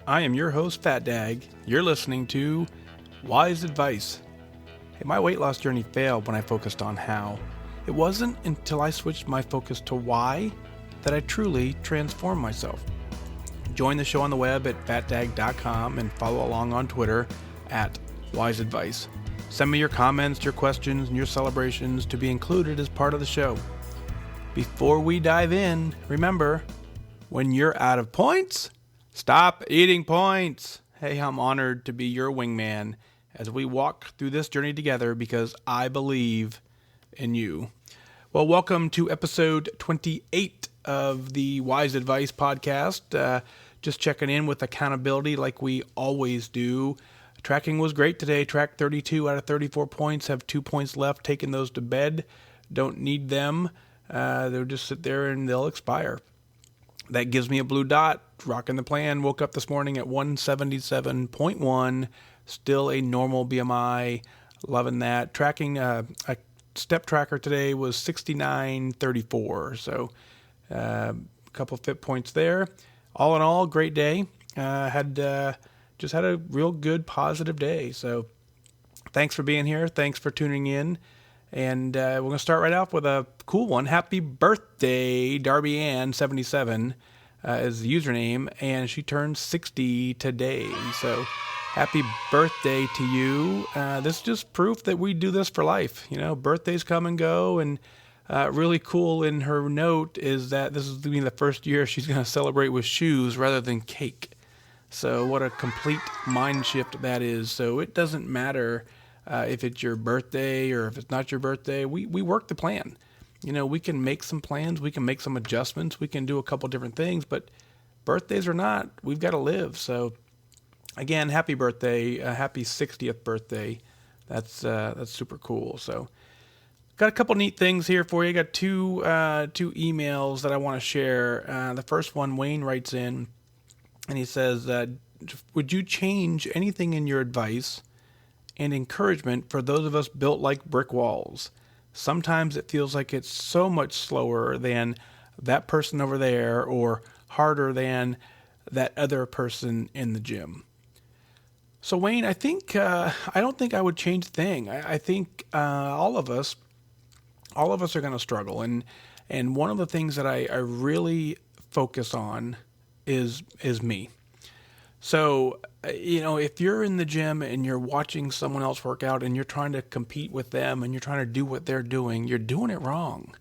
I am your host, Fat Dag. You're listening to Wise Advice. Hey, my weight loss journey failed when I focused on how. It wasn't until I switched my focus to why that I truly transformed myself. Join the show on the web at fatdag.com and follow along on Twitter at Wise Advice. Send me your comments, your questions, and your celebrations to be included as part of the show. Before we dive in, remember, when you're out of points, stop eating points. Hey, I'm honored to be your wingman as we walk through this journey together because I believe in you. Well, welcome to episode 28 of the Wise Advice podcast. Just checking in with accountability like we always do. Tracking was great today. Tracked 32 out of 34 points. Have 2 points left. Taking those to bed. Don't need them. They'll just sit there and they'll expire. That gives me a blue dot. Rocking the plan. Woke up this morning at 177.1. Still a normal BMI. Loving that. Tracking a step tracker today was 69.34. So a couple fit points there. All in all, great day. Just had a real good positive day. So thanks for being here. Thanks for tuning in. And we're going to start right off with a cool one. Happy birthday, Darby Ann, 77 is the username, and she turned 60 today. So happy birthday to you. This is just proof that we do this for life. You know, birthdays come and go, and really cool in her note is that this is the first year she's going to celebrate with shoes rather than cake. So what a complete mind shift that is. So it doesn't matter if it's your birthday or if it's not your birthday. We work the plan. You know, we can make some plans. We can make some adjustments. We can do a couple different things. But birthdays or not, we've got to live. So again, happy birthday. Happy 60th birthday. That's super cool. So got a couple neat things here for you. Got two emails that I want to share. The first one, Wayne writes in, and he says, would you change anything in your advice and encouragement for those of us built like brick walls? Sometimes it feels like it's so much slower than that person over there or harder than that other person in the gym. So Wayne, I don't think I would change a thing. I think all of us are going to struggle. And one of the things that I really focus on is me. So, you know, if you're in the gym and you're watching someone else work out and you're trying to compete with them and you're trying to do what they're doing, you're doing it wrong.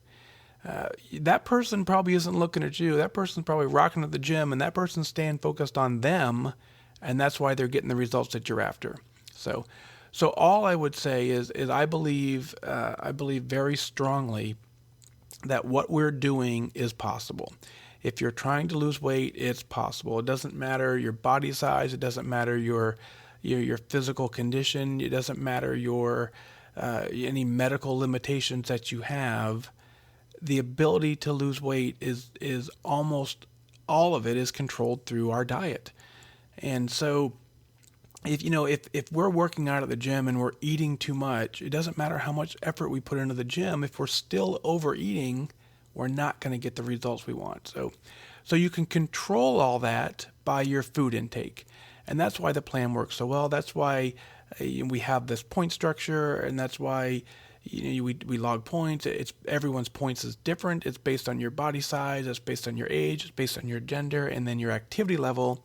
That person probably isn't looking at you. That person's probably rocking at the gym, and that person's staying focused on them, and that's why they're getting the results that you're after. So all I would say is I believe very strongly that what we're doing is possible. If you're trying to lose weight, it's possible. It doesn't matter your body size. It doesn't matter your physical condition. It doesn't matter your any medical limitations that you have. The ability to lose weight is almost all of it is controlled through our diet. And so if we're working out at the gym and we're eating too much, it doesn't matter how much effort we put into the gym. If we're still overeating, we're not going to get the results we want. So you can control all that by your food intake. And that's why the plan works so well. That's why we have this point structure, and that's why we log points. Everyone's points is different. It's based on your body size, it's based on your age, it's based on your gender, and then your activity level.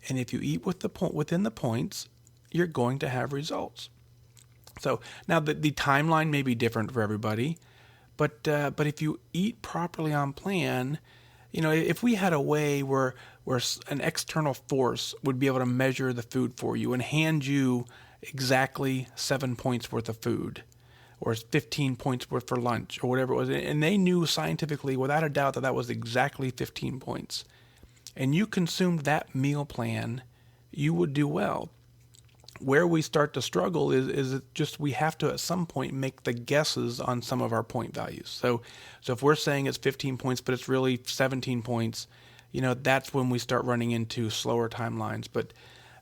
And if you eat within the points, you're going to have results. So now the timeline may be different for everybody. But if you eat properly on plan, you know, if we had a way where an external force would be able to measure the food for you and hand you exactly 7 points worth of food or 15 points worth for lunch or whatever it was, and they knew scientifically without a doubt that was exactly 15 points, and you consumed that meal plan, you would do well. Where we start to struggle is just we have to at some point make the guesses on some of our point values. So if we're saying it's 15 points, but it's really 17 points, you know, that's when we start running into slower timelines. But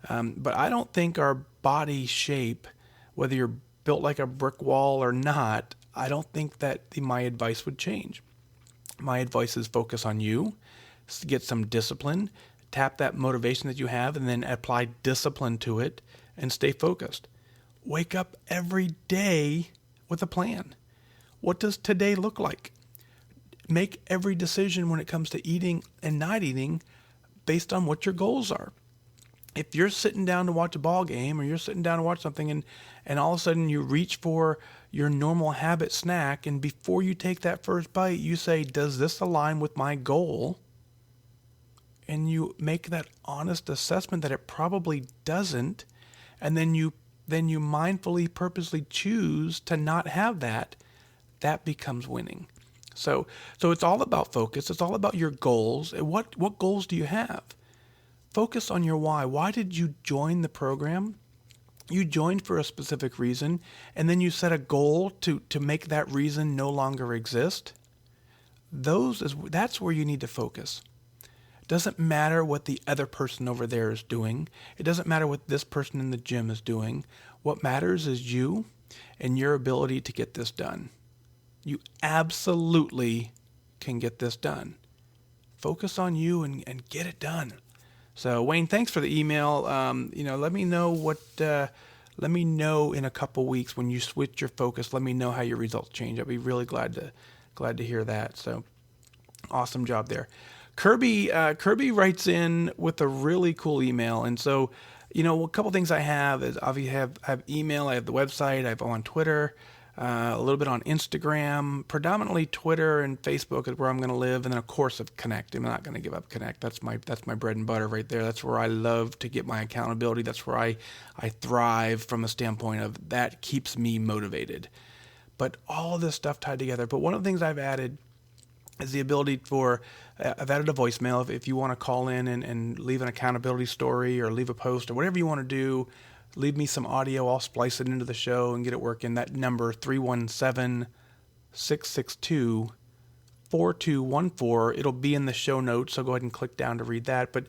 I don't think our body shape, whether you're built like a brick wall or not, I don't think that my advice would change. My advice is focus on you, get some discipline, tap that motivation that you have and then apply discipline to it and stay focused. Wake up every day with a plan. What does today look like? Make every decision when it comes to eating and not eating based on what your goals are. If you're sitting down to watch a ball game or you're sitting down to watch something and all of a sudden you reach for your normal habit snack, and before you take that first bite, you say, does this align with my goal? And you make that honest assessment that it probably doesn't, and then you mindfully, purposely choose to not have that, that becomes winning. So it's all about focus. It's all about your goals. What goals do you have? Focus on your why. Why did you join the program? You joined for a specific reason, and then you set a goal to make that reason no longer exist. That's where you need to focus. It doesn't matter what the other person over there is doing. It doesn't matter what this person in the gym is doing. What matters is you and your ability to get this done. You absolutely can get this done. Focus on you and get it done. So Wayne, thanks for the email. Let me know let me know in a couple weeks when you switch your focus. Let me know how your results change. I'd be really glad to hear that. So awesome job there. Kirby writes in with a really cool email. And so, a couple things I have is obviously I have email, I have the website, I have on Twitter, a little bit on Instagram, predominantly Twitter and Facebook is where I'm going to live. And then of course of Connect. I'm not going to give up Connect. That's my bread and butter right there. That's where I love to get my accountability. That's where I thrive from a standpoint of that keeps me motivated. But all this stuff tied together. But one of the things I've added is the ability I've added a voicemail. If you want to call in and leave an accountability story or leave a post or whatever you want to do, leave me some audio. I'll splice it into the show and get it working. That number, 317-662-4214. It'll be in the show notes, so go ahead and click down to read that. But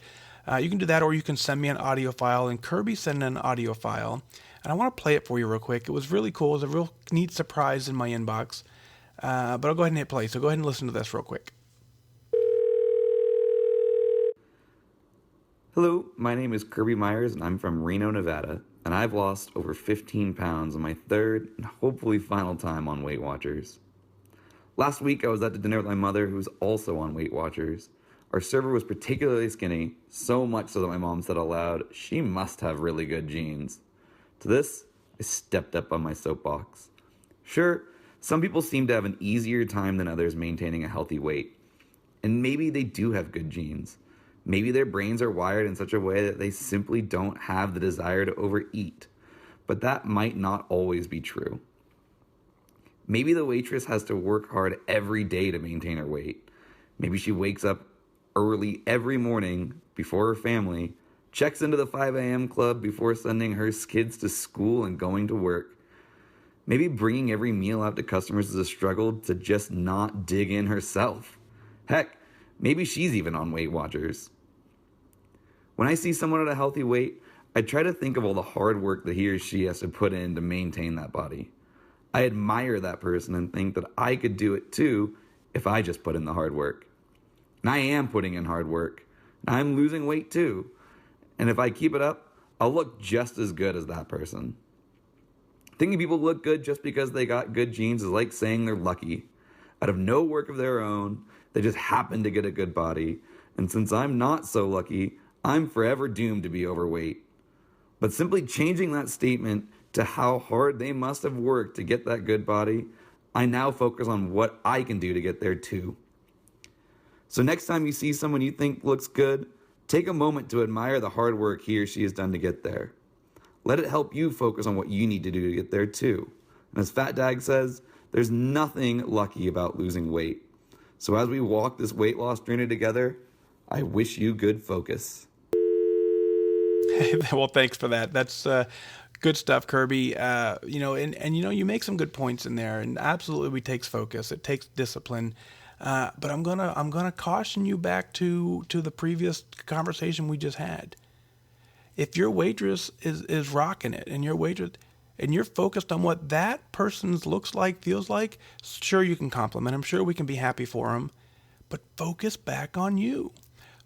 you can do that, or you can send me an audio file. And Kirby sent an audio file, and I want to play it for you real quick. It was really cool. It was a real neat surprise in my inbox. But I'll go ahead and hit play. So go ahead and listen to this real quick. Hello, my name is Kirby Myers, and I'm from Reno, Nevada, and I've lost over 15 pounds on my third and hopefully final time on Weight Watchers. Last week, I was at the dinner with my mother, who's also on Weight Watchers. Our server was particularly skinny, so much so that my mom said aloud, she must have really good genes. To this, I stepped up on my soapbox. Sure, some people seem to have an easier time than others maintaining a healthy weight. And maybe they do have good genes. Maybe their brains are wired in such a way that they simply don't have the desire to overeat. But that might not always be true. Maybe the waitress has to work hard every day to maintain her weight. Maybe she wakes up early every morning before her family, checks into the 5 a.m. club before sending her kids to school and going to work. Maybe bringing every meal out to customers is a struggle to just not dig in herself. Heck, maybe she's even on Weight Watchers. When I see someone at a healthy weight, I try to think of all the hard work that he or she has to put in to maintain that body. I admire that person and think that I could do it too if I just put in the hard work. And I am putting in hard work. And I'm losing weight too. And if I keep it up, I'll look just as good as that person. Thinking people look good just because they got good genes is like saying they're lucky. Out of no work of their own, they just happen to get a good body. And since I'm not so lucky, I'm forever doomed to be overweight. But simply changing that statement to how hard they must have worked to get that good body, I now focus on what I can do to get there too. So next time you see someone you think looks good, take a moment to admire the hard work he or she has done to get there. Let it help you focus on what you need to do to get there too. And as Fat Dag says, there's nothing lucky about losing weight. So as we walk this weight loss journey together, I wish you good focus. Well, thanks for that. That's good stuff, Kirby. You make some good points in there, and absolutely it takes focus. It takes discipline. But I'm gonna caution you back to the previous conversation we just had. If your waitress is rocking it, and you're focused on what that person's looks like, feels like, sure you can compliment them. Sure we can be happy for them, but focus back on you.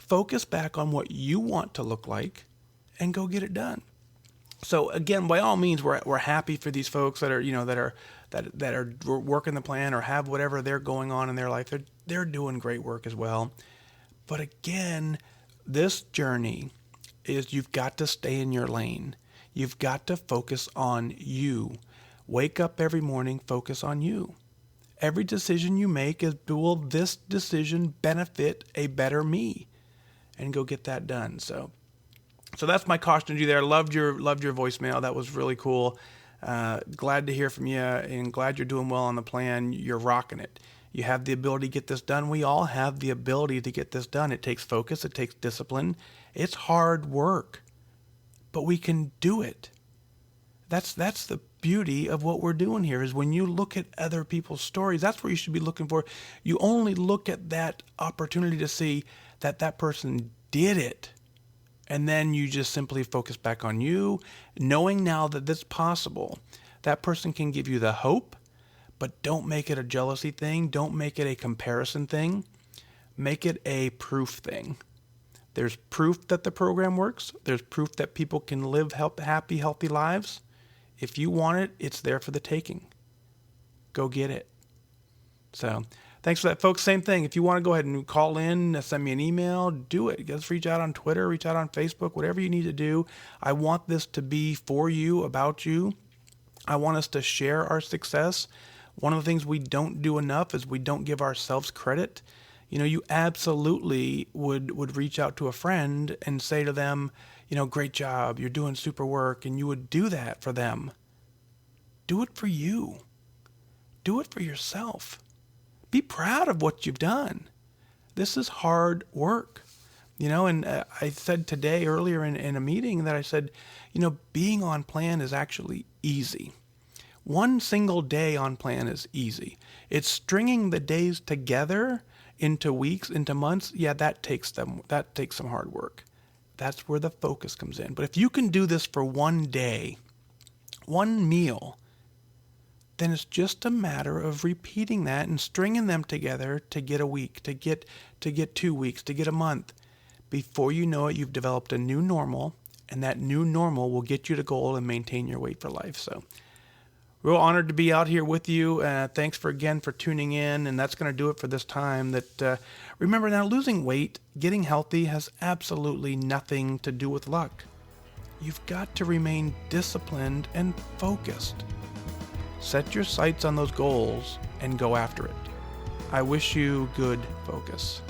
focus back on what you want to look like and go get it done. So again, by all means, we're happy for these folks that are, that are working the plan or have whatever they're going on in their life. They're doing great work as well. But again, this journey is you've got to stay in your lane. You've got to focus on you. Wake up every morning, focus on you. Every decision you make is, will this decision benefit a better me? And go get that done. So that's my caution to you there. Loved your voicemail. That was really cool. Glad to hear from you and glad you're doing well on the plan. You're rocking it. You have the ability to get this done. We all have the ability to get this done. It takes focus. It takes discipline. It's hard work, but we can do it. That's the beauty of what we're doing here is when you look at other people's stories, that's what you should be looking for. You only look at that opportunity to see that person did it. And then you just simply focus back on you, knowing now that this is possible. That person can give you the hope, but don't make it a jealousy thing. Don't make it a comparison thing. Make it a proof thing. There's proof that the program works. There's proof that people can live happy, healthy lives. If you want it, it's there for the taking. Go get it. So thanks for that, folks. Same thing. If you want to go ahead and call in, send me an email, do it. Just reach out on Twitter, reach out on Facebook, whatever you need to do. I want this to be for you, about you. I want us to share our success. One of the things we don't do enough is we don't give ourselves credit. You absolutely would reach out to a friend and say to them, great job, you're doing super work, and you would do that for them. Do it for you. Do it for yourself. Be proud of what you've done. This is hard work. And I said today earlier in a meeting that I said, being on plan is actually easy. One single day on plan is easy. It's stringing the days together into weeks, into months. Yeah, that takes some hard work. That's where the focus comes in. But if you can do this for one day, one meal, then it's just a matter of repeating that and stringing them together to get a week, to get 2 weeks, to get a month. Before you know it, you've developed a new normal, and that new normal will get you to goal and maintain your weight for life. So real honored to be out here with you. Thanks for tuning in, and that's going to do it for this time. Remember now, losing weight, getting healthy has absolutely nothing to do with luck. You've got to remain disciplined and focused. Set your sights on those goals and go after it. I wish you good focus.